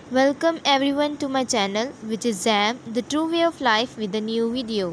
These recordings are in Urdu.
Welcome everyone to my channel, which is Zam, the true way of life, with a new video.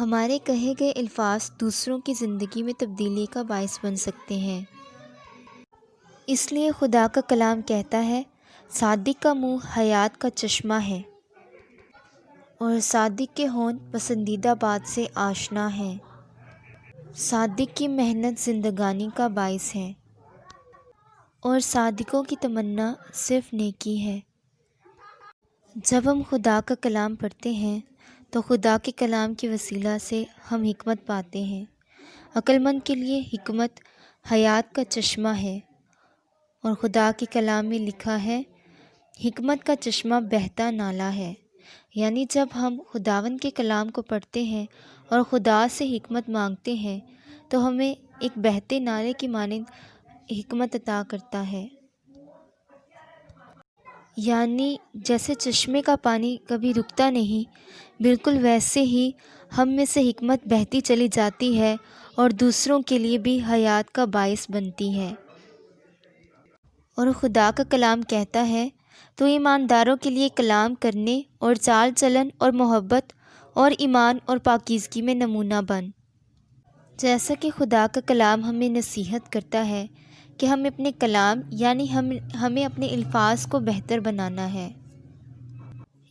ہمارے کہے گئے الفاظ دوسروں کی زندگی میں تبدیلی کا باعث بن سکتے ہیں۔ اس لیے خدا کا کلام کہتا ہے، صادق کا منہ حیات کا چشمہ ہے، اور صادق کے ہونٹ پسندیدہ بات سے آشنا ہیں۔ صادق کی محنت زندگانی کا باعث ہے، اور صادقوں کی تمنا صرف نیکی ہے۔ جب ہم خدا کا کلام پڑھتے ہیں تو خدا کے کلام کے وسیلہ سے ہم حکمت پاتے ہیں۔ عقل مند کے لیے حکمت حیات کا چشمہ ہے، اور خدا کے کلام میں لکھا ہے، حکمت کا چشمہ بہتا نالا ہے۔ یعنی جب ہم خداوند کے کلام کو پڑھتے ہیں اور خدا سے حکمت مانگتے ہیں تو ہمیں ایک بہتے نالے کی مانند حکمت عطا کرتا ہے۔ یعنی جیسے چشمے کا پانی کبھی رکتا نہیں، بالکل ویسے ہی ہم میں سے حکمت بہتی چلی جاتی ہے اور دوسروں کے لیے بھی حیات کا باعث بنتی ہے۔ اور خدا کا کلام کہتا ہے، تو ایمانداروں کے لیے کلام کرنے اور چال چلن اور محبت اور ایمان اور پاکیزگی میں نمونہ بن۔ جیسا کہ خدا کا کلام ہمیں نصیحت کرتا ہے کہ ہم اپنے کلام یعنی ہمیں اپنے الفاظ کو بہتر بنانا ہے،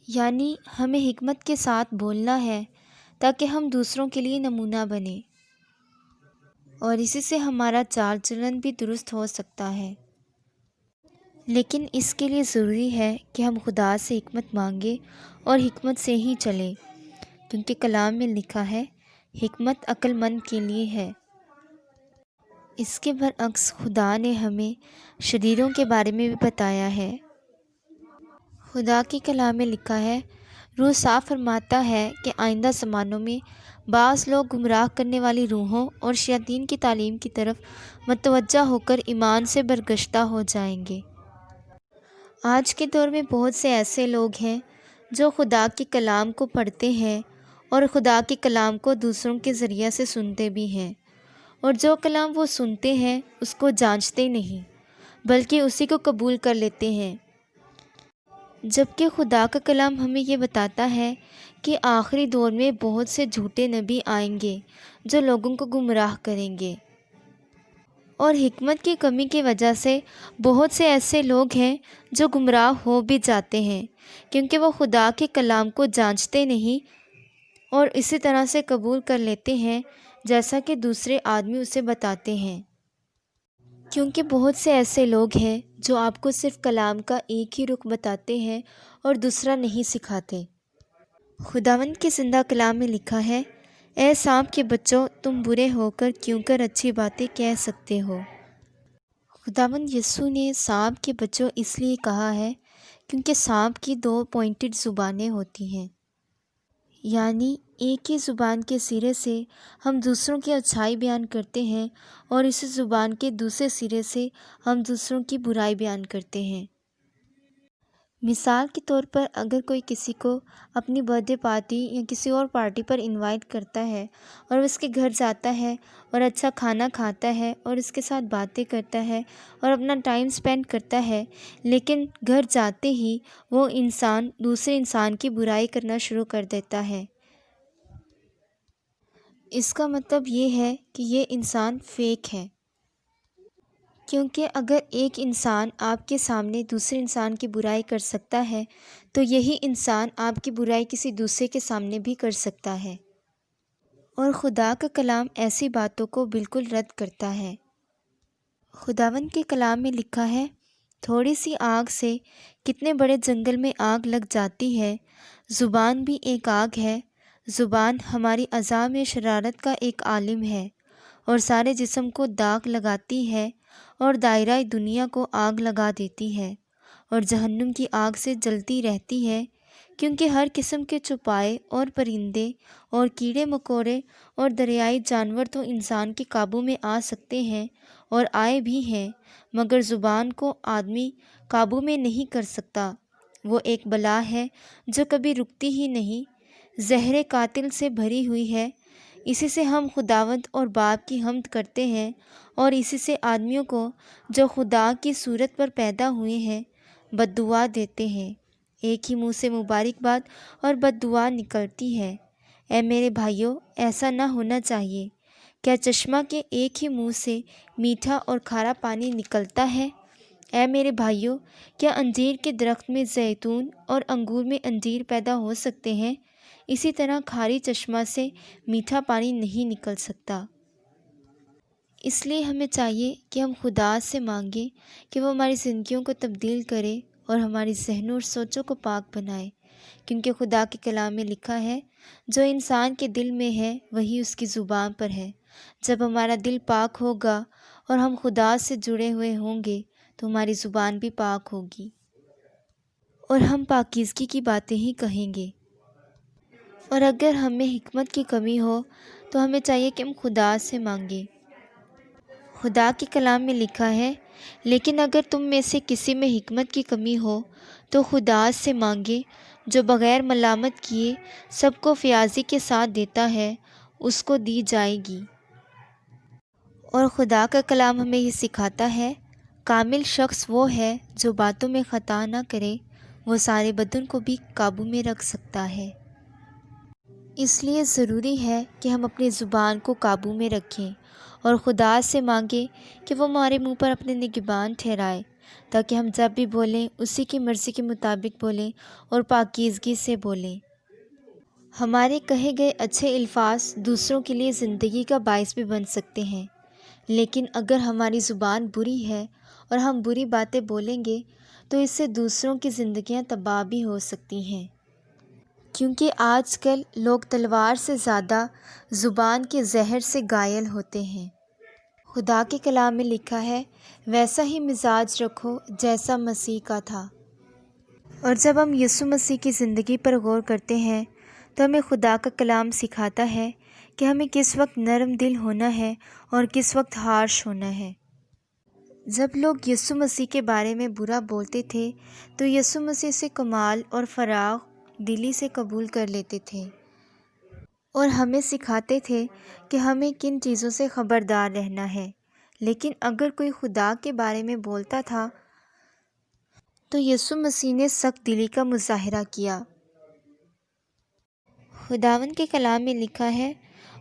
یعنی ہمیں حکمت کے ساتھ بولنا ہے تاکہ ہم دوسروں کے لیے نمونہ بنیں، اور اسی سے ہمارا چال چلن بھی درست ہو سکتا ہے۔ لیکن اس کے لیے ضروری ہے کہ ہم خدا سے حکمت مانگیں اور حکمت سے ہی چلیں، کیونکہ کلام میں لکھا ہے، حکمت عقل مند کے لیے ہے۔ اس کے برعکس خدا نے ہمیں شریروں کے بارے میں بھی بتایا ہے۔ خدا کے کلام میں لکھا ہے، روح صاف فرماتا ہے کہ آئندہ زمانوں میں بعض لوگ گمراہ کرنے والی روحوں اور شیاطین کی تعلیم کی طرف متوجہ ہو کر ایمان سے برگشتہ ہو جائیں گے۔ آج کے دور میں بہت سے ایسے لوگ ہیں جو خدا کے کلام کو پڑھتے ہیں اور خدا کے کلام کو دوسروں کے ذریعہ سے سنتے بھی ہیں، اور جو کلام وہ سنتے ہیں اس کو جانچتے نہیں بلکہ اسی کو قبول کر لیتے ہیں، جبکہ خدا کا کلام ہمیں یہ بتاتا ہے کہ آخری دور میں بہت سے جھوٹے نبی آئیں گے جو لوگوں کو گمراہ کریں گے، اور حکمت کی کمی کی وجہ سے بہت سے ایسے لوگ ہیں جو گمراہ ہو بھی جاتے ہیں، کیونکہ وہ خدا کے کلام کو جانچتے نہیں اور اسی طرح سے قبول کر لیتے ہیں جیسا کہ دوسرے آدمی اسے بتاتے ہیں۔ کیونکہ بہت سے ایسے لوگ ہیں جو آپ کو صرف کلام کا ایک ہی رخ بتاتے ہیں اور دوسرا نہیں سکھاتے۔ خداوند کے زندہ کلام میں لکھا ہے، اے سانپ کے بچوں، تم برے ہو کر کیوں کر اچھی باتیں کہہ سکتے ہو۔ خداوند یسوع نے سانپ کے بچوں اس لیے کہا ہے کیونکہ سانپ کی 2 پوائنٹڈ زبانیں ہوتی ہیں، یعنی ایک ہی زبان کے سرے سے ہم دوسروں کی اچھائی بیان کرتے ہیں اور اسی زبان کے دوسرے سرے سے ہم دوسروں کی برائی بیان کرتے ہیں۔ مثال کے طور پر اگر کوئی کسی کو اپنی برتھ ڈے پارٹی یا کسی اور پارٹی پر انوائٹ کرتا ہے اور اس کے گھر جاتا ہے اور اچھا کھانا کھاتا ہے اور اس کے ساتھ باتیں کرتا ہے اور اپنا ٹائم اسپینڈ کرتا ہے، لیکن گھر جاتے ہی وہ انسان دوسرے انسان کی برائی کرنا شروع کر دیتا ہے، اس کا مطلب یہ ہے کہ یہ انسان فیک ہے۔ کیونکہ اگر ایک انسان آپ کے سامنے دوسرے انسان کی برائی کر سکتا ہے تو یہی انسان آپ کی برائی کسی دوسرے کے سامنے بھی کر سکتا ہے، اور خدا کا کلام ایسی باتوں کو بالکل رد کرتا ہے۔ خداوند کے کلام میں لکھا ہے، تھوڑی سی آگ سے کتنے بڑے جنگل میں آگ لگ جاتی ہے۔ زبان بھی ایک آگ ہے، زبان ہماری اعضاء میں شرارت کا ایک عالم ہے اور سارے جسم کو داغ لگاتی ہے اور دائرہ دنیا کو آگ لگا دیتی ہے اور جہنم کی آگ سے جلتی رہتی ہے، کیونکہ ہر قسم کے چوپائے اور پرندے اور کیڑے مکوڑے اور دریائی جانور تو انسان کے قابو میں آ سکتے ہیں اور آئے بھی ہیں، مگر زبان کو آدمی قابو میں نہیں کر سکتا۔ وہ ایک بلا ہے جو کبھی رکتی ہی نہیں، زہر قاتل سے بھری ہوئی ہے۔ اسی سے ہم خداوند اور باپ کی حمد کرتے ہیں اور اسی سے آدمیوں کو جو خدا کی صورت پر پیدا ہوئے ہیں بد دعا دیتے ہیں۔ ایک ہی منہ سے مبارک باد اور بد دعا نکلتی ہے۔ اے میرے بھائیوں، ایسا نہ ہونا چاہیے۔ کیا چشمہ کے ایک ہی منہ سے میٹھا اور کھارا پانی نکلتا ہے؟ اے میرے بھائیوں، کیا انجیر کے درخت میں زیتون اور انگور میں انجیر پیدا ہو سکتے ہیں؟ اسی طرح کھاری چشمہ سے میٹھا پانی نہیں نکل سکتا۔ اس لیے ہمیں چاہیے کہ ہم خدا سے مانگیں کہ وہ ہماری زندگیوں کو تبدیل کرے اور ہماری ذہنوں اور سوچوں کو پاک بنائے، کیونکہ خدا کے کلام میں لکھا ہے، جو انسان کے دل میں ہے وہی اس کی زبان پر ہے۔ جب ہمارا دل پاک ہوگا اور ہم خدا سے جڑے ہوئے ہوں گے تو ہماری زبان بھی پاک ہوگی اور ہم پاکیزگی کی باتیں ہی کہیں گے۔ اور اگر ہمیں حکمت کی کمی ہو تو ہمیں چاہیے کہ ہم خدا سے مانگیں۔ خدا کے کلام میں لکھا ہے، لیکن اگر تم میں سے کسی میں حکمت کی کمی ہو تو خدا سے مانگے جو بغیر ملامت کیے سب کو فیاضی کے ساتھ دیتا ہے، اس کو دی جائے گی۔ اور خدا کا کلام ہمیں یہ سکھاتا ہے، کامل شخص وہ ہے جو باتوں میں خطا نہ کرے، وہ سارے بدن کو بھی قابو میں رکھ سکتا ہے۔ اس لیے ضروری ہے کہ ہم اپنی زبان کو قابو میں رکھیں اور خدا سے مانگیں کہ وہ ہمارے منہ پر اپنے نگہبان ٹھہرائے، تاکہ ہم جب بھی بولیں اسی کی مرضی کے مطابق بولیں اور پاکیزگی سے بولیں۔ ہمارے کہے گئے اچھے الفاظ دوسروں کے لیے زندگی کا باعث بھی بن سکتے ہیں، لیکن اگر ہماری زبان بری ہے اور ہم بری باتیں بولیں گے تو اس سے دوسروں کی زندگیاں تباہ بھی ہو سکتی ہیں، کیونکہ آج کل لوگ تلوار سے زیادہ زبان کے زہر سے گھائل ہوتے ہیں۔ خدا کے کلام میں لکھا ہے، ویسا ہی مزاج رکھو جیسا مسیح کا تھا۔ اور جب ہم یسوع مسیح کی زندگی پر غور کرتے ہیں تو ہمیں خدا کا کلام سکھاتا ہے کہ ہمیں کس وقت نرم دل ہونا ہے اور کس وقت ہارش ہونا ہے۔ جب لوگ یسوع مسیح کے بارے میں برا بولتے تھے تو یسوع مسیح سے کمال اور فراغ دلی سے قبول کر لیتے تھے اور ہمیں سکھاتے تھے کہ ہمیں کن چیزوں سے خبردار رہنا ہے۔ لیکن اگر کوئی خدا کے بارے میں بولتا تھا تو یسوع مسیح نے سخت دلی کا مظاہرہ کیا۔ خداوند کے کلام میں لکھا ہے،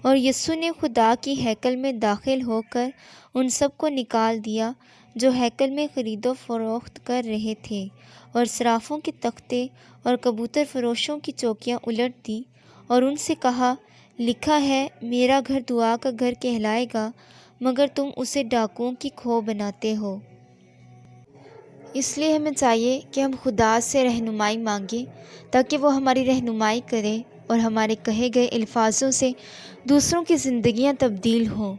اور یسوع نے خدا کی ہیکل میں داخل ہو کر ان سب کو نکال دیا جو ہیکل میں خرید و فروخت کر رہے تھے، اور صرافوں کے تختے اور کبوتر فروشوں کی چوکیاں الٹ دیں، اور ان سے کہا، لکھا ہے، میرا گھر دعا کا گھر کہلائے گا، مگر تم اسے ڈاکوؤں کی کھو بناتے ہو۔ اس لیے ہمیں چاہیے کہ ہم خدا سے رہنمائی مانگیں تاکہ وہ ہماری رہنمائی کرے اور ہمارے کہے گئے الفاظوں سے دوسروں کی زندگیاں تبدیل ہوں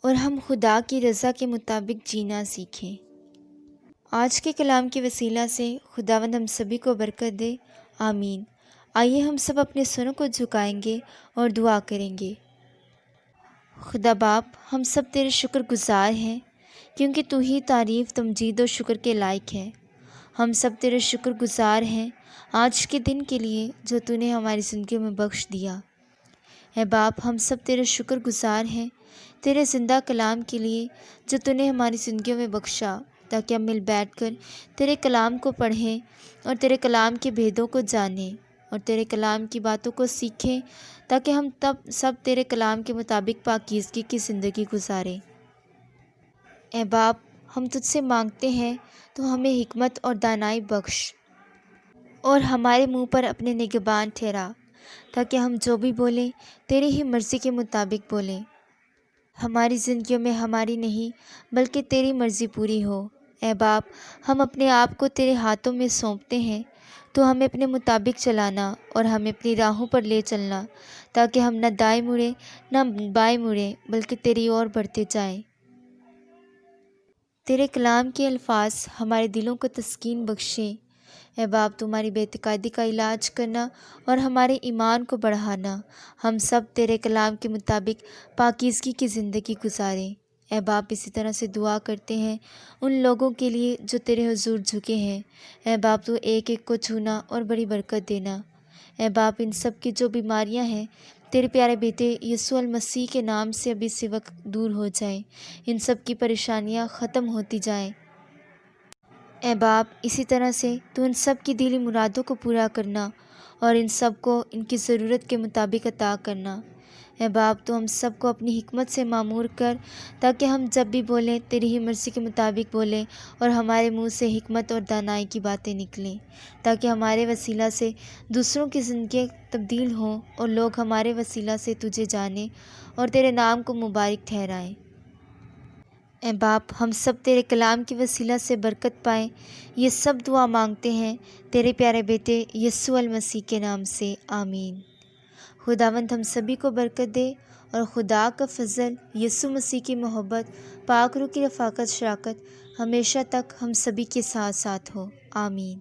اور ہم خدا کی رضا کے مطابق جینا سیکھیں۔ آج کے کلام کے وسیلہ سے خداوند ہم سبھی کو برکت دے، آمین۔ آئیے ہم سب اپنے سروں کو جھکائیں گے اور دعا کریں گے۔ خدا باپ، ہم سب تیرے شکر گزار ہیں کیونکہ تو ہی تعریف، تمجید و شکر کے لائق ہے۔ ہم سب تیرے شکر گزار ہیں آج کے دن کے لیے جو تو نے ہماری زندگی میں بخش دیا۔ اے باپ، ہم سب تیرے شکر گزار ہیں تیرے زندہ کلام کے لیے جو تو نے ہماری زندگیوں میں بخشا، تاکہ ہم مل بیٹھ کر تیرے کلام کو پڑھیں اور تیرے کلام کے بھیدوں کو جانیں اور تیرے کلام کی باتوں کو سیکھیں، تاکہ ہم تب سب تیرے کلام کے مطابق پاکیزگی کی زندگی گزاریں۔ اے باپ، ہم تجھ سے مانگتے ہیں تو ہمیں حکمت اور دانائی بخش اور ہمارے منہ پر اپنے نگہبان ٹھہرا، تاکہ ہم جو بھی بولیں تیری ہی مرضی کے مطابق بولیں۔ ہماری زندگیوں میں ہماری نہیں بلکہ تیری مرضی پوری ہو۔ اے باپ، ہم اپنے آپ کو تیرے ہاتھوں میں سونپتے ہیں، تو ہمیں اپنے مطابق چلانا اور ہمیں اپنی راہوں پر لے چلنا، تاکہ ہم نہ دائیں مڑیں نہ بائیں مڑیں بلکہ تیری اور بڑھتے جائیں۔ تیرے کلام کے الفاظ ہمارے دلوں کو تسکین بخشیں۔ اے باپ، تمہاری بے اعتقادی کا علاج کرنا اور ہمارے ایمان کو بڑھانا، ہم سب تیرے کلام کے مطابق پاکیزگی کی زندگی گزاریں۔ اے باپ، اسی طرح سے دعا کرتے ہیں ان لوگوں کے لیے جو تیرے حضور جھکے ہیں۔ اے باپ، تو ایک ایک کو چھونا اور بڑی برکت دینا۔ اے باپ، ان سب کی جو بیماریاں ہیں تیرے پیارے بیٹے یسوع المسیح کے نام سے ابھی اسی وقت دور ہو جائیں، ان سب کی پریشانیاں ختم ہوتی جائیں۔ اے باپ، اسی طرح سے تو ان سب کی دلی مرادوں کو پورا کرنا اور ان سب کو ان کی ضرورت کے مطابق عطا کرنا۔ اے باپ تو ہم سب کو اپنی حکمت سے معمور کر، تاکہ ہم جب بھی بولیں تیری ہی مرضی کے مطابق بولیں، اور ہمارے منہ سے حکمت اور دانائی کی باتیں نکلیں، تاکہ ہمارے وسیلہ سے دوسروں کی زندگیاں تبدیل ہوں اور لوگ ہمارے وسیلہ سے تجھے جانیں اور تیرے نام کو مبارک ٹھہرائیں۔ اے باپ ہم سب تیرے کلام کی وسیلہ سے برکت پائیں، یہ سب دعا مانگتے ہیں تیرے پیارے بیٹے یسوع المسیح کے نام سے، آمین۔ خداوند ہم سبھی کو برکت دے، اور خدا کا فضل، یسوع مسیح کی محبت، پاک روح کی رفاقت شراکت ہمیشہ تک ہم سبھی کے ساتھ ساتھ ہو، آمین۔